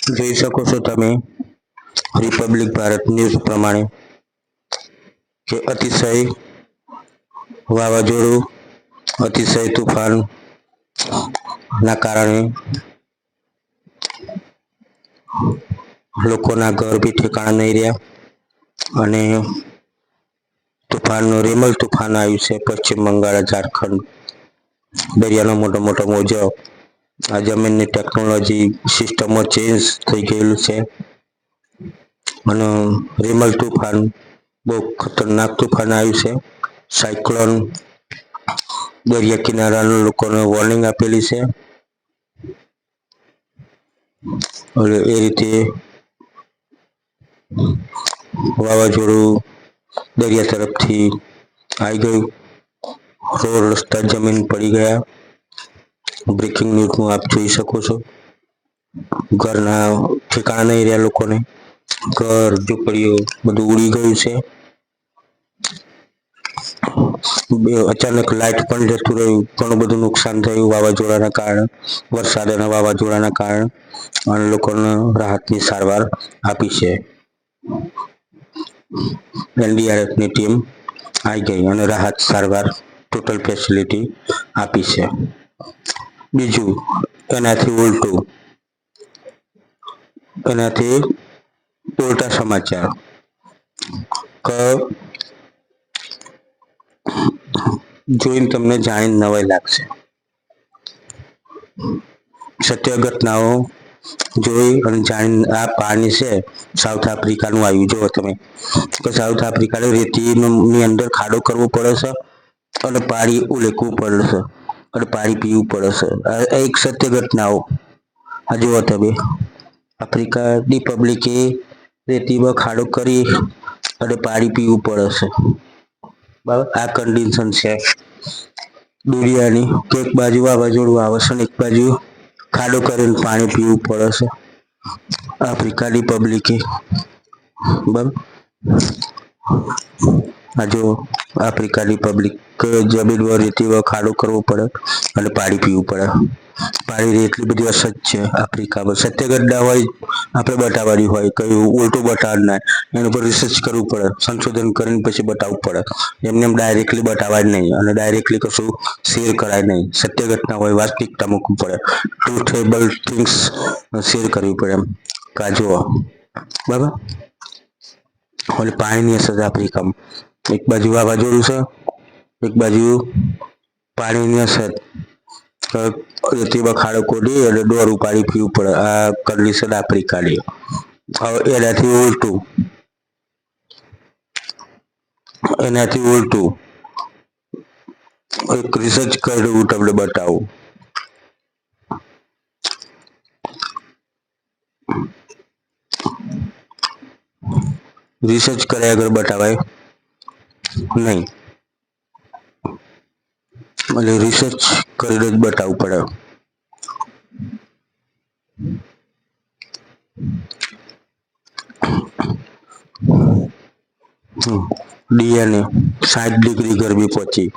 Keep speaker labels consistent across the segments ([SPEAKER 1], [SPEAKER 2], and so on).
[SPEAKER 1] જોઈ શકો છો તમે રિપબ્લિક ભારત ન્યૂઝ પ્રમાણે કે અતિશય વાવાઝોડું, અતિશય તુફાન ના કારણે લોકોના ઘર બી ઠેકાણા નહીં રહ્યા અને તૂફાનનું રેમલ તૂફાન આવ્યું છે પશ્ચિમ બંગાળ, ઝારખંડ. દરિયાનો મોટો મોટો મોજો, આ જમીનની ટેકનોલોજી સિસ્ટમમાં ચેન્જ થઈ ગયેલું છે અને રેમલ તૂફાન બહુ ખતરનાક તૂફાન આવ્યું છે. સાયક્લોન દરિયા કિનારાના લોકોને વોર્નિંગ આપેલી છે. એ રીતે વાવાઝોડું દરિયા તરફથી આવી ગયું. રોડ રસ્તા જમીન પડી ગયા. બ્રેકિંગ ન્યૂઝમાં આપ જોઈ શકો છો. ઘરના ઠેકાણા નહીં રહ્યા લોકોને. ઘર ઝૂંપડીઓ બધું ઉડી ગયું છે. અચાનક લાઇટ પણ જતું રહ્યું. ઘણું બધું નુકસાન થયું વાવાઝોડાના કારણે, વરસાદ અને વાવાઝોડાના કારણે, અને લોકોને રાહતની સારવાર આપી છે. એનડીઆરએફની ટીમ આવી ગઈ અને રાહત સારવાર ટોટલ ફેસિલિટી આપી છે. બીજું એનાથી ઉલટા સમાચાર કે જોઈને તમને જાણીને નવાઈ લાગશે. સત્ય ઘટનાઓ જોઈ અને જાણીને આ પાણી છે સાઉથ આફ્રિકાનું આવ્યું. જુઓ તમે કે સાઉથ આફ્રિકાને રેતીની અંદર ખાડો કરવો પડે છે અને પાણી ઉલેકવું પડે છે અને પાણી પીવું પડે છે. આ એક સત્ય ઘટનાઓ. આ જુઓ તમે આફ્રિકા રિપબ્લિકે રેતીમાં ખાડો કરી અને પાણી પીવું પડે છે. બરાબર, આ કન્ડિશન છે દુનિયાની કે એક બાજુ વાવાઝોડું આવે છે ને એક બાજુ ખાડો કરીને પાણી પીવું પડે છે આફ્રિકા રિપબ્લિકે. બરાબર, આ જો આફ્રિકા રિપબ્લિક જમીનમાં રેતીમાં ખાડો કરવો પડે અને પાણી પીવું પડે. પાણીની એટલી બધી અછત છે આફ્રિકામાં. સત્ય ઘટના હોય આપણે બતાવવાની હોય, કઈ ઉલટું બતાવવાનું ના, એના પર રિસર્ચ કરવું પડે, સંશોધન કરીને પછી બતાવવું પડે. એમને એમ ડાયરેક્ટલી બતાવાય નહીં અને ડાયરેક્ટલી કશું શેર કરાય નહીં. સત્ય ઘટના હોય, વાસ્તવિકતા મૂકવું પડે, ટ્રુથેબલ થિંગ્સ શેર કરવી પડે. એમ કાજુઓ બરાબર. હવે પાણીની અસર આફ્રિકામાં. એક બાજુ વાવાઝોડું છે, એક બાજુ પાણીની અસર. રેતીમાં ખાડો ખોદી અને દોરું પાણી પીવું પડે. આ કન્ડિશન આફ્રિકાની. હવે એનાથી ઉલટું એક રિસર્ચ કરીને હું તમને બતાવું. રિસર્ચ કર્યા આગળ બતાવાય નહીં, એટલે રિસર્ચ કરીને જ બતાવવું પડે. DNA 60 ડિગ્રી ગરમી પહોંચી.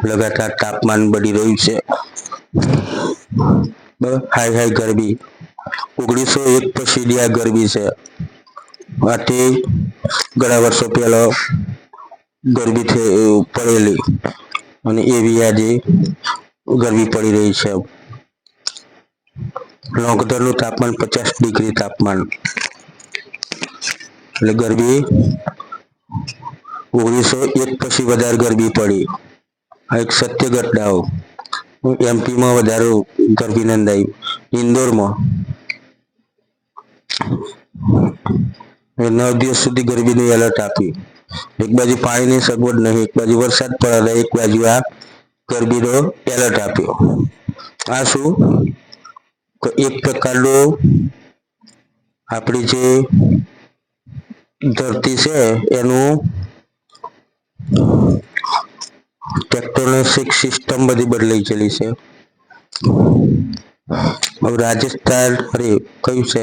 [SPEAKER 1] લગાતાર તાપમાન બની રહ્યું છે. હાઈ ગરમી. 1901 પછીની આ ગરમી છે. આથી ઘણા વર્ષો પહેલા ગરમી પડેલી અને એવી આજે ગરમી પડી રહી છે. લોંગધરનું તાપમાન 50 ડિગ્રી તાપમાન. એટલે ગરમી 1901 પછી વધારે ગરમી પડી. આ એક સત્ય ઘટનાઓ. એમપીમાં વધારે ગરમી નોંધાઈ. ઇન્દોરમાં 9 દિવસ સુધી ગરમીનું એલર્ટ આપ્યું. એક બાજુ પાણીની સગવડ નહીં, એક બાજુ વરસાદ પડે, એક બાજુ આ ગરમીનો એલર્ટ આપ્યો. આ શું? એક પ્રકારનું આપણી જે ધરતી છે એનું ટેક્ટોનિક સિસ્ટમ બધી બદલાઈ ગયેલી છે. હવે રાજસ્થાન કયું છે?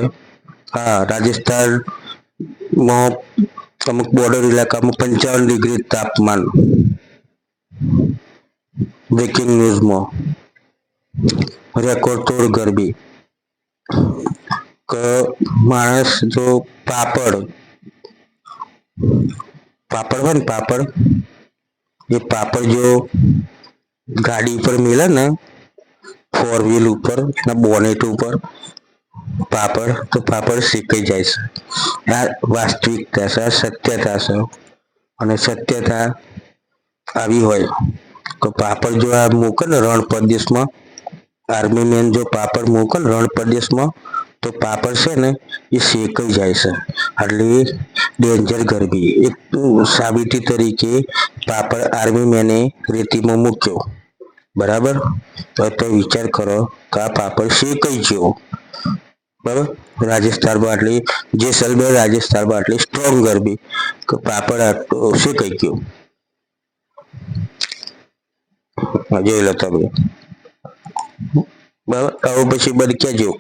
[SPEAKER 1] હા, રાજસ્થાનમાં અમુક બોર્ડર ઇલાકામાં 55 ડિગ્રી તાપમાન. બ્રેકિંગ ન્યૂઝમાં રેકોર્ડ તોડ ગરમી. કે માણસ જો પાપડ પાપડ હોય ને પાપડ, એ પાપડ જો ગાડી ઉપર મેલે ને, ફોર વ્હીલ ઉપર ના બોનેટ ઉપર પાપડ, તો પાપડ શેકાઈ જાય છે. આ વાસ્તવિકતા છે, આ સત્યતા છે. અને સત્યતા આવી હોય તો પાપડ જો આ મૂકે ને રણ પ્રદેશમાં, આર્મી મેન જો પાપડ મૂકે ને રણ પ્રદેશમાં, તો પાપડ છે ને એ શેકાઈ જાય છે. એટલે ડેન્જર ગરબી એક સાબિતી તરીકે પાપડ આર્મી મેને રેતીમાં મૂક્યો, બરાબર. તો વિચાર કરો કે આ પાપડ શેકાઈ ગયો, બરાબર. રાજસ્થાનમાં આટલી જેસલમેર રાજસ્થાનમાં આટલી સ્ટ્રોંગ ગરબી કે પાપડ શેકાઈ ગયો. જોઈ લો તમે, બરાબર. હવે પછી બધ કહેજો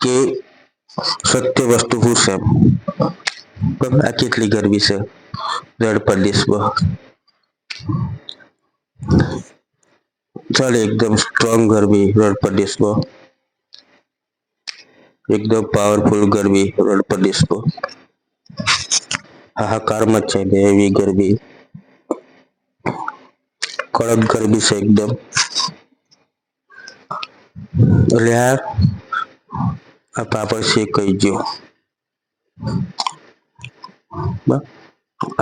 [SPEAKER 1] કે સત્ય વસ્તુ શું છે, બરાબર. આ કેટલી ગરબી છે રણ પ્રદેશમાં. ચાલે એકદમ સ્ટ્રોંગ ગરબી રણ પ્રદેશમાં, એકદમ પાવરફુલ ગરબી રણ પ્રદેશમાં. હાહાકાર મચાઈ દે એવી ગરબી, કડક ગરબી છે એકદમ. એટલે આ પાપડ શેકાઈ ગયો.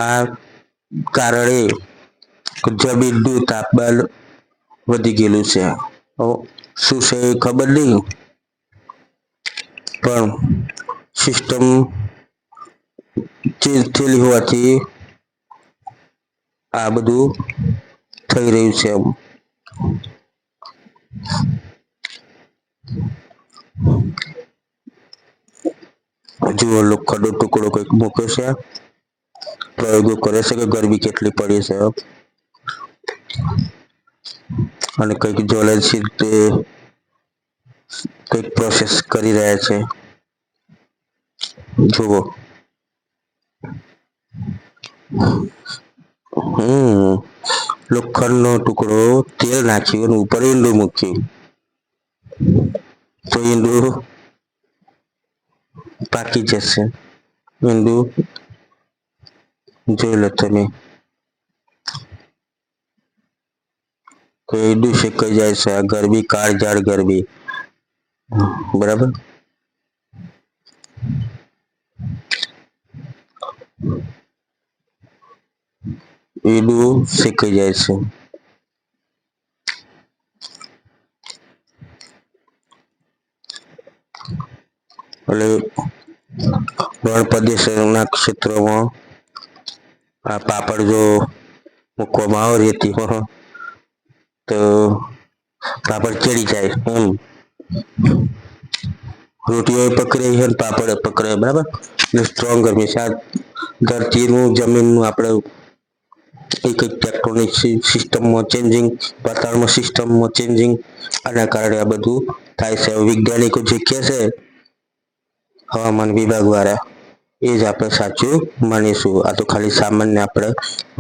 [SPEAKER 1] આ કારણે જમીનનું તાપમાન વધી ગયેલું છે. શું છે એ ખબર નહીં, પણ સિસ્ટમ ચેન્જ થયેલી હોવાથી આ બધું થઈ રહ્યું છે. જુઓ લોખંડનો ટુકડો કંઈક મૂક્યો છે, પ્રયોગો કરે છે કે ગરમી કેટલી પડી છે, અને કંઈક જ્વલનશીલ તે કંઈક પ્રોસેસ કરી રહ્યા છે. જુઓ, લોખંડનો ટુકડો તેલ નાખ્યું અને ઉપર ઈંડું મૂક્યું, તો ઈંડું પાકી જશે. ઈંડું જોઈ લો તમે, તો ઈંડું શેકાઈ જાય છે. આ ગરબી કાળઝાળ ગરબી, બરાબર. ઈંડું શેકાઈ જાય છે. એટલે રણ પ્રદેશના ક્ષેત્રોમાં આ પાપડ જો મૂકવામાં આવે રેતીમાં, તો પાપડ ચડી જાય. રોટીઓ પકડે છે, પાપડ પકડે, બરાબર. એટલે સ્ટ્રોંગ ગરમી છે. આ ધરતીનું જમીનનું આપણે એક ટેક્ટોનિક સિસ્ટમમાં ચેન્જિંગ, વાતાવરણમાં સિસ્ટમમાં ચેન્જિંગ, આના કારણે આ બધું થાય છે. વૈજ્ઞાનિકો જે કહે છે હવામાન વિભાગ વાળા, એ જ આપણે સાચું માનીશું. આ તો ખાલી સામાન્ય આપણે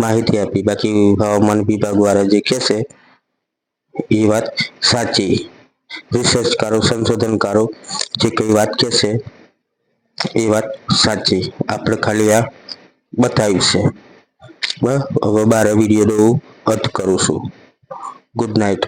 [SPEAKER 1] માહિતી આપી, બાકી હવામાન વિભાગ વાળા જે કહે છે એ વાત સાચી. રિસર્ચકારો, સંશોધનકારો જે કઈ વાત કહેશે એ વાત સાચી. આપણે ખાલી આ બતાવ્યું છે. બરાબર. હવે બારે વિડીયોનો અંત કરું છું. Good night.